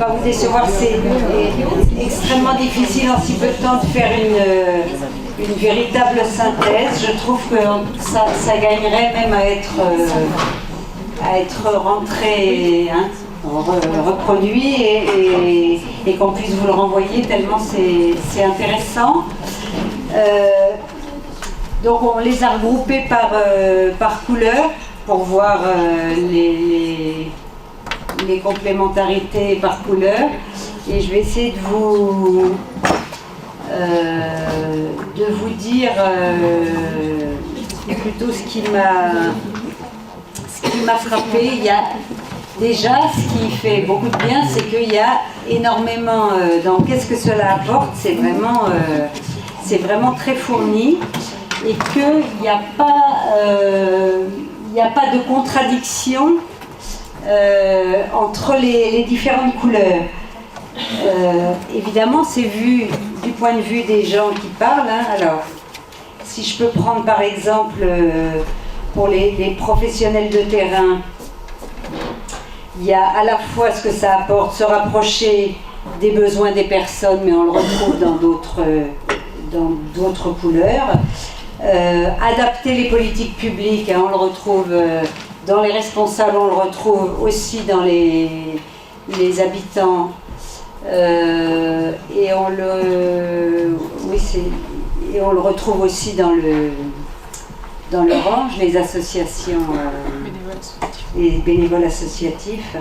pas vous décevoir, c'est extrêmement difficile en si peu de temps de faire une véritable synthèse. Je trouve que ça gagnerait même à être rentré, hein, reproduit et qu'on puisse vous le renvoyer tellement c'est intéressant. Donc on les a regroupés par couleur pour voir les complémentarités par couleur, et je vais essayer de vous dire plutôt ce qui m'a frappé. Il y a déjà, ce qui fait beaucoup de bien, c'est qu'il y a énormément dans qu'est-ce que cela apporte, c'est vraiment très fourni, et qu'il n'y a pas de contradiction entre les différentes couleurs. Évidemment, c'est vu du point de vue des gens qui parlent, hein. Alors, si je peux prendre par exemple pour les professionnels de terrain, il y a à la fois ce que ça apporte, se rapprocher des besoins des personnes, mais on le retrouve dans d'autres couleurs. Adapter les politiques publiques, hein, on le retrouve dans les responsables, on le retrouve aussi dans les habitants, et on le retrouve aussi dans l'orange, les associations, les bénévoles associatifs.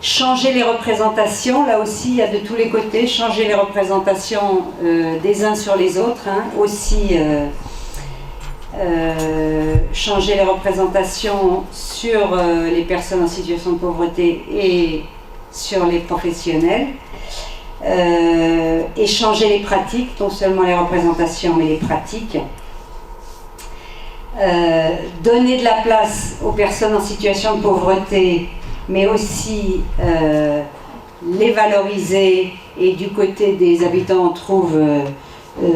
Changer les représentations, là aussi il y a de tous les côtés, changer les représentations des uns sur les autres, hein, aussi changer les représentations sur les personnes en situation de pauvreté et sur les professionnels, et changer les pratiques, non seulement les représentations mais les pratiques. Donner de la place aux personnes en situation de pauvreté, mais aussi les valoriser, et du côté des habitants on trouve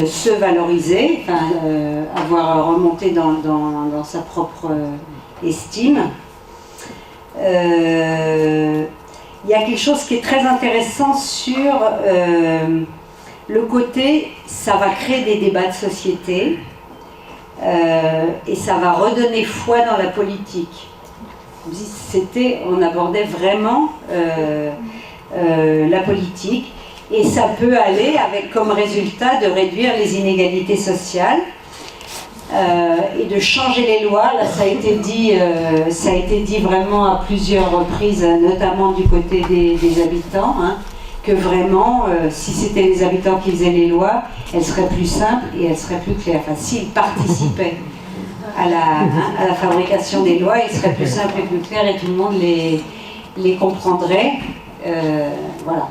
se valoriser, enfin, avoir remonté dans sa propre estime. Il y a quelque chose qui est très intéressant sur le côté, ça va créer des débats de société, et ça va redonner foi dans la politique. On abordait vraiment la politique, et ça peut aller avec comme résultat de réduire les inégalités sociales et de changer les lois. Là, ça a été dit vraiment à plusieurs reprises, notamment du côté des habitants, hein, que vraiment, si c'était les habitants qui faisaient les lois, elles seraient plus simples et elles seraient plus claires. Enfin, s'ils participaient à la fabrication des lois, il serait plus simple et plus clair, et tout le monde les comprendrait. Voilà.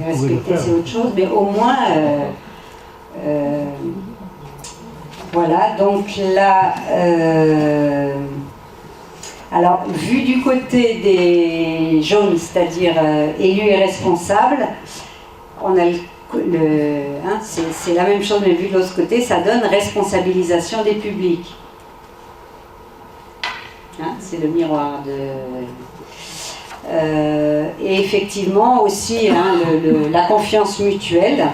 Respecter, c'est autre chose, mais au moins, voilà. Donc là, alors, vu du côté des jaunes, c'est-à-dire élus et responsables, on a c'est la même chose, mais vu de l'autre côté, ça donne responsabilisation des publics. Hein, c'est le miroir et effectivement aussi, hein, la confiance mutuelle.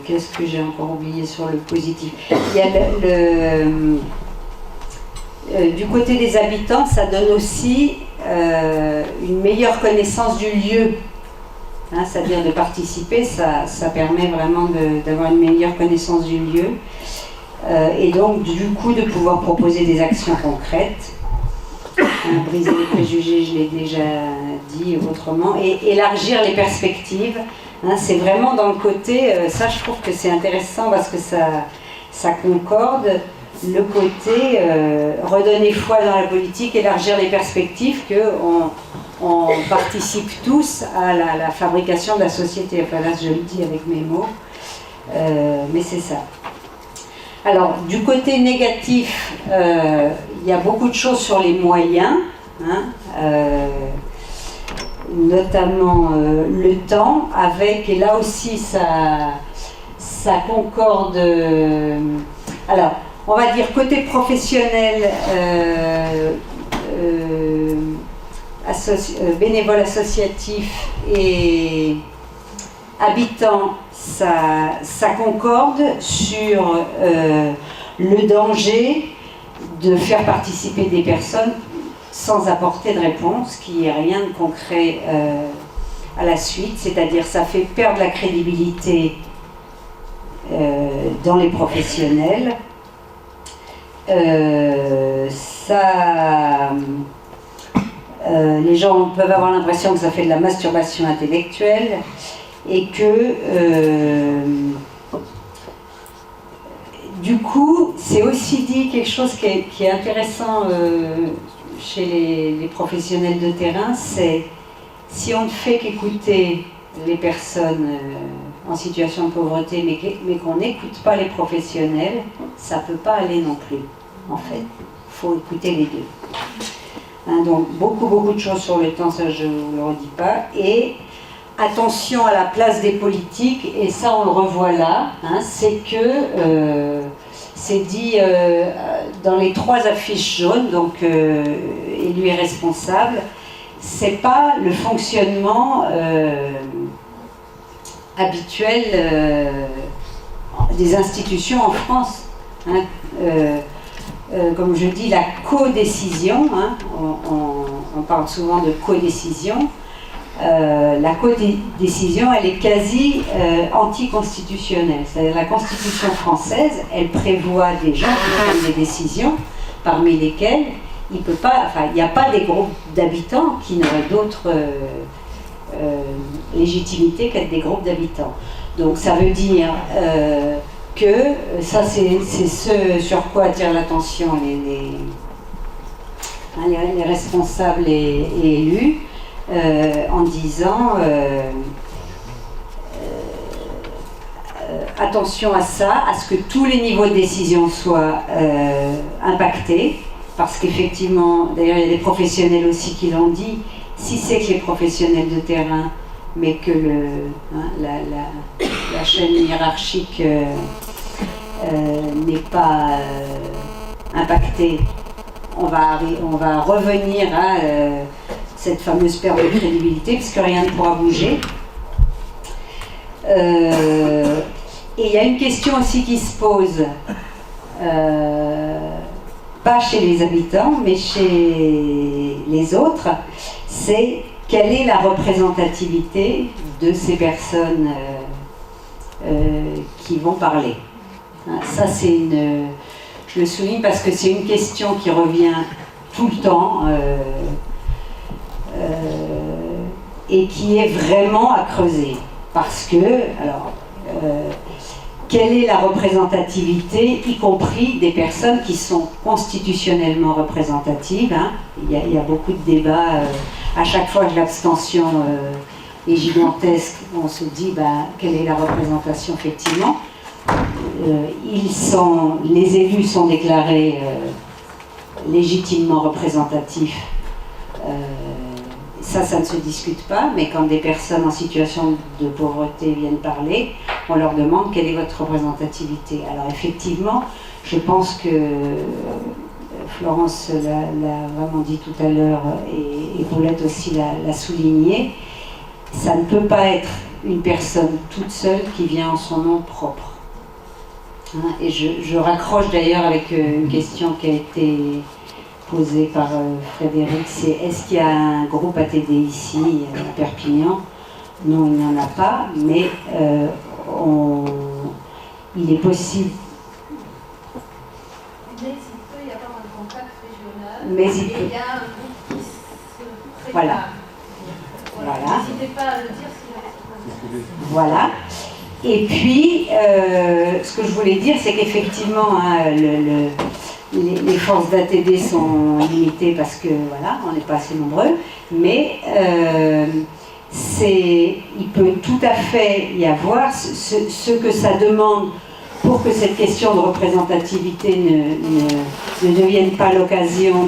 Qu'est-ce que j'ai encore oublié sur le positif? Il y a du côté des habitants, ça donne aussi une meilleure connaissance du lieu. Hein, c'est-à-dire de participer, ça permet vraiment d'avoir une meilleure connaissance du lieu. Et donc du coup de pouvoir proposer des actions concrètes, briser les préjugés, je l'ai déjà dit autrement, et élargir les perspectives. Hein, c'est vraiment dans le côté, ça je trouve que c'est intéressant parce que ça concorde, le côté redonner foi dans la politique, élargir les perspectives, qu'on participe tous à la fabrication de la société. Enfin là je le dis avec mes mots, mais c'est ça. Alors, du côté négatif, il y a beaucoup de choses sur les moyens, hein, notamment le temps, avec, et là aussi ça concorde. Alors, on va dire côté professionnel, bénévole associatif et habitants, ça concorde sur le danger de faire participer des personnes sans apporter de réponse, qu'il n'y ait rien de concret à la suite, c'est-à-dire ça fait perdre la crédibilité dans les professionnels. Les gens peuvent avoir l'impression que ça fait de la masturbation intellectuelle et que du coup c'est aussi dit quelque chose qui est intéressant chez les professionnels de terrain, c'est si on ne fait qu'écouter les personnes en situation de pauvreté mais qu'on n'écoute pas les professionnels, ça ne peut pas aller non plus en fait, il faut écouter les deux. Hein, donc beaucoup de choses sur le temps, ça je ne vous le redis pas, et attention à la place des politiques, et ça on le revoit là, hein, c'est que c'est dit dans les 3 affiches jaunes, donc élu et responsable, c'est pas le fonctionnement habituel des institutions en France. Hein, comme je dis, la codécision, hein, on parle souvent de codécision, la codécision, elle est quasi anticonstitutionnelle. C'est-à-dire la Constitution française, elle prévoit des gens qui prennent des décisions, parmi lesquels il n'y a pas des groupes d'habitants qui n'auraient d'autre légitimité qu'être des groupes d'habitants. Donc ça veut dire que ça c'est ce sur quoi attirent l'attention les responsables et élus en disant attention à ça, à ce que tous les niveaux de décision soient impactés, parce qu'effectivement, d'ailleurs il y a des professionnels aussi qui l'ont dit, si c'est que les professionnels de terrain, mais que la chaîne hiérarchique n'est pas impactée, on va revenir à cette fameuse perte de crédibilité, puisque rien ne pourra bouger. Et il y a une question aussi qui se pose, pas chez les habitants, mais chez les autres, c'est quelle est la représentativité de ces personnes qui vont parler. Ça, je le souligne parce que c'est une question qui revient tout le temps et qui est vraiment à creuser. Parce que, quelle est la représentativité, y compris des personnes qui sont constitutionnellement représentatives, hein. Il y a beaucoup de débats, à chaque fois que l'abstention est gigantesque, on se dit quelle est la représentation effectivement. Les élus sont déclarés légitimement représentatifs. Ça ne se discute pas, mais quand des personnes en situation de pauvreté viennent parler, on leur demande quelle est votre représentativité. Alors effectivement, je pense que Florence l'a vraiment dit tout à l'heure, et Paulette aussi l'a souligné, ça ne peut pas être une personne toute seule qui vient en son nom propre. Hein, et je raccroche d'ailleurs avec une question qui a été posée par Frédéric, c'est est-ce qu'il y a un groupe ATD ici à Perpignan? Non, il n'y en a pas, mais il est possible. Mais il peut y avoir un contact régional, mais il y a un groupe qui se prépare. Voilà. N'hésitez pas à le dire si voilà. Et puis, ce que je voulais dire, c'est qu'effectivement, hein, les forces d'ATD sont limitées parce que, voilà, on n'est pas assez nombreux, mais il peut tout à fait y avoir ce que ça demande pour que cette question de représentativité ne devienne pas l'occasion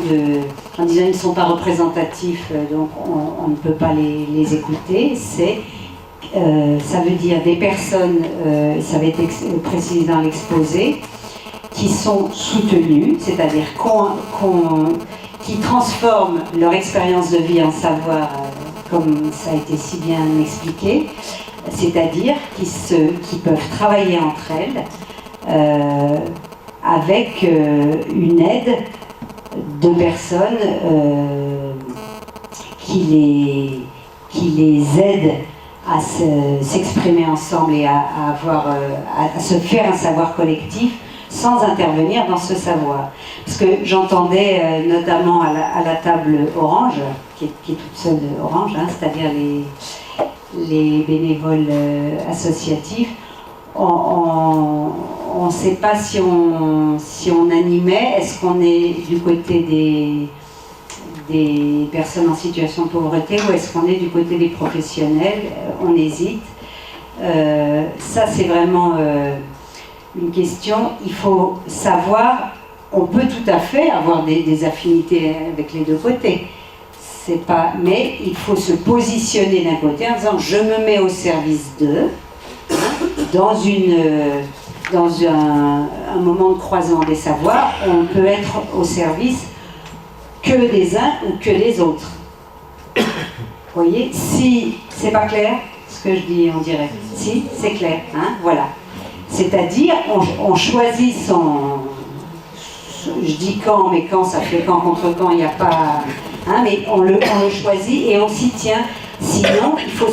en disant ils ne sont pas représentatifs, donc on ne peut pas les écouter, ça veut dire des personnes, ça va être précisé dans l'exposé, qui sont soutenus, c'est-à-dire qui transforment leur expérience de vie en savoir, comme ça a été si bien expliqué, c'est-à-dire qui peuvent travailler entre elles avec une aide de personnes qui les aident à s'exprimer ensemble et à se faire un savoir collectif sans intervenir dans ce savoir. Parce que j'entendais notamment à la table Orange, qui est toute seule Orange, hein, c'est-à-dire les bénévoles associatifs, on ne sait pas si on animait, est-ce qu'on est du côté des personnes en situation de pauvreté ou est-ce qu'on est du côté des professionnels, on hésite. Ça c'est vraiment une question, il faut savoir, on peut tout à fait avoir des affinités avec les deux côtés, mais il faut se positionner d'un côté en disant je me mets au service d'eux, dans un moment de croisement des savoirs, on peut être au service que des uns ou que des autres. Vous voyez, si c'est pas clair, ce que je dis en direct, si c'est clair, hein, voilà. C'est-à-dire, on choisit je dis quand, mais quand ça fait quand contre quand, il n'y a pas, hein, mais on le choisit et on s'y tient. Sinon, il faut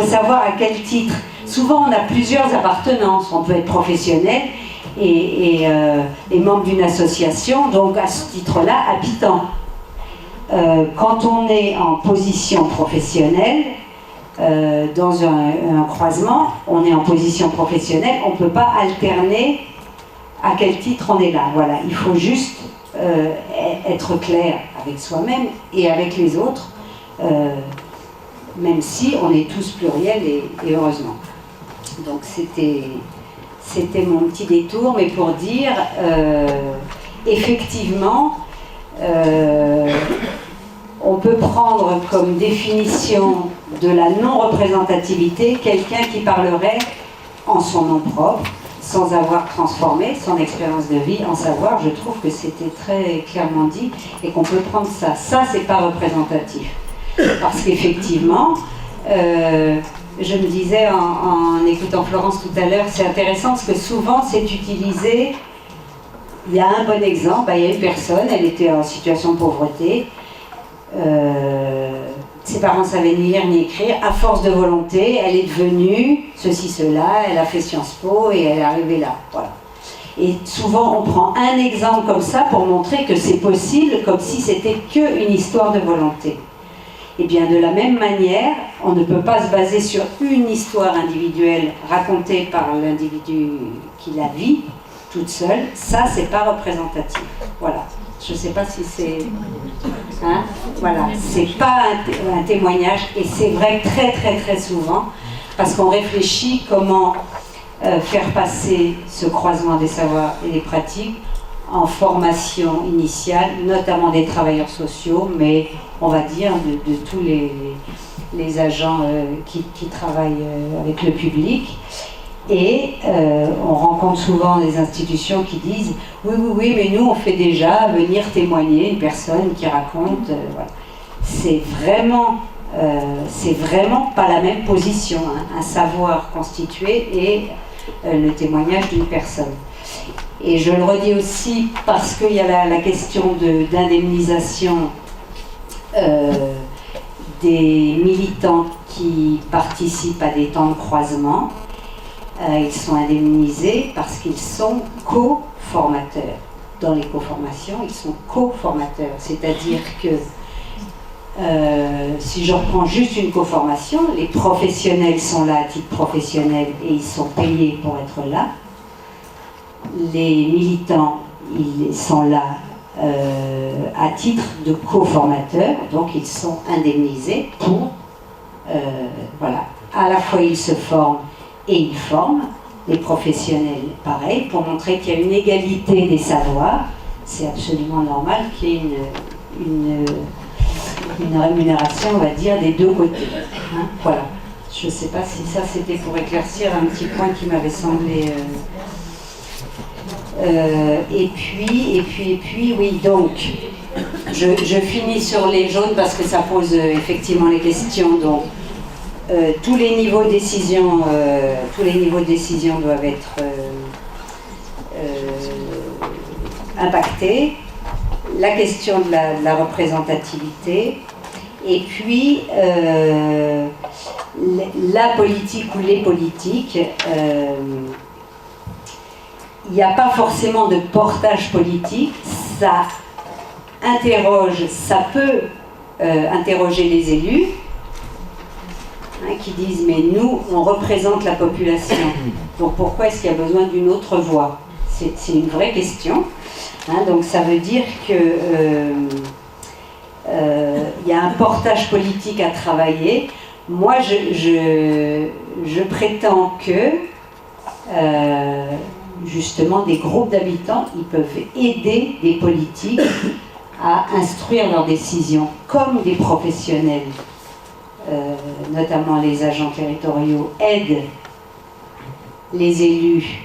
savoir à quel titre. Souvent, on a plusieurs appartenances. On peut être professionnel et membre d'une association, donc à ce titre-là, habitant. Quand on est en position professionnelle, dans un croisement, on est en position professionnelle, on ne peut pas alterner à quel titre on est là. Voilà, il faut juste être clair avec soi-même et avec les autres, même si on est tous pluriels et heureusement. Donc c'était mon petit détour, mais pour dire, effectivement, on peut prendre comme définition de la non-représentativité quelqu'un qui parlerait en son nom propre, sans avoir transformé son expérience de vie en savoir. Je trouve que c'était très clairement dit et qu'on peut prendre ça. Ça, c'est pas représentatif. Parce qu'effectivement, je me disais en écoutant Florence tout à l'heure, c'est intéressant parce que souvent c'est utilisé. Il y a un bon exemple, il y a une personne, elle était en situation de pauvreté, ses parents ne savaient ni lire ni écrire, à force de volonté, elle est devenue ceci, cela, elle a fait Sciences Po et elle est arrivée là. Voilà. Et souvent on prend un exemple comme ça pour montrer que c'est possible, comme si c'était qu'une histoire de volonté. Et bien de la même manière, on ne peut pas se baser sur une histoire individuelle racontée par l'individu qui la vit toute seule. Ça, c'est pas représentatif. Voilà. Je ne sais pas si c'est... Hein, voilà. C'est pas un témoignage. Et c'est vrai très très très souvent, parce qu'on réfléchit comment faire passer ce croisement des savoirs et des pratiques en formation initiale, notamment des travailleurs sociaux, mais on va dire de tous les agents qui travaillent avec le public. Et on rencontre souvent des institutions qui disent « Oui, mais nous on fait déjà venir témoigner une personne qui raconte... voilà. » C'est vraiment pas la même position, hein, un savoir constitué et le témoignage d'une personne. Et je le redis aussi parce qu'il y a la question d'indemnisation des militants qui participent à des temps de croisement. Ils sont indemnisés parce qu'ils sont co-formateurs. Dans les co-formations, ils sont co-formateurs. C'est-à-dire que si je reprends juste une co-formation, les professionnels sont là à titre professionnel et ils sont payés pour être là. Les militants, ils sont là à titre de co-formateurs, donc ils sont indemnisés pour, voilà, à la fois ils se forment et ils forment, les professionnels pareil, pour montrer qu'il y a une égalité des savoirs. C'est absolument normal qu'il y ait une rémunération, on va dire, des deux côtés. Hein, voilà. Je ne sais pas si ça c'était pour éclaircir un petit point qui m'avait semblé Et puis, oui, donc, je finis sur les jaunes parce que ça pose effectivement les questions. Donc, tous les niveaux de décision doivent être impactés. La question de la représentativité, et puis la politique ou les politiques. Il n'y a pas forcément de portage politique, ça peut interroger les élus, qui disent mais nous on représente la population, donc pourquoi est-ce qu'il y a besoin d'une autre voix? C'est une vraie question, donc ça veut dire que il y a un portage politique à travailler. Moi je prétends que justement des groupes d'habitants, ils peuvent aider des politiques à instruire leurs décisions, comme des professionnels, notamment les agents territoriaux, aident les élus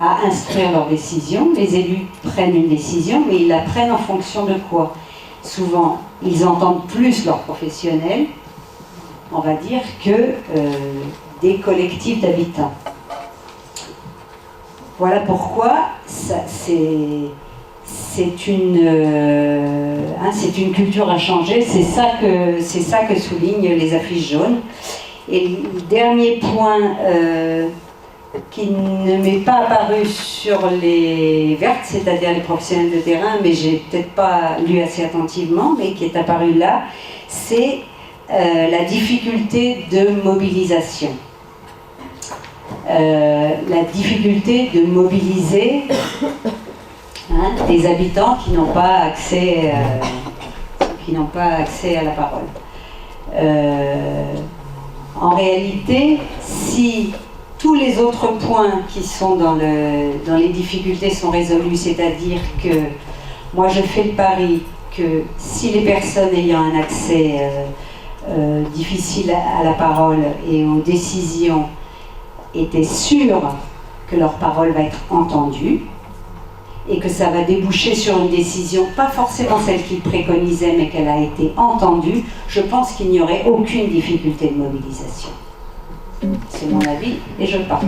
à instruire leurs décisions. Les élus prennent une décision, mais ils la prennent en fonction de quoi? Souvent, ils entendent plus leurs professionnels, on va dire, que des collectifs d'habitants. Voilà pourquoi c'est une culture à changer, c'est ça que soulignent les affiches jaunes. Et le dernier point qui ne m'est pas apparu sur les vertes, c'est-à-dire les professionnels de terrain, mais j'ai peut-être pas lu assez attentivement, mais qui est apparu là, c'est la difficulté de mobilisation. La difficulté de mobiliser des habitants qui n'ont pas accès à la parole. En réalité, si tous les autres points qui sont dans les difficultés sont résolus, c'est-à-dire que moi je fais le pari que si les personnes ayant un accès difficile à la parole et aux décisions étaient sûrs que leur parole va être entendue et que ça va déboucher sur une décision, pas forcément celle qu'ils préconisaient, mais qu'elle a été entendue, je pense qu'il n'y aurait aucune difficulté de mobilisation. C'est mon avis et je parle.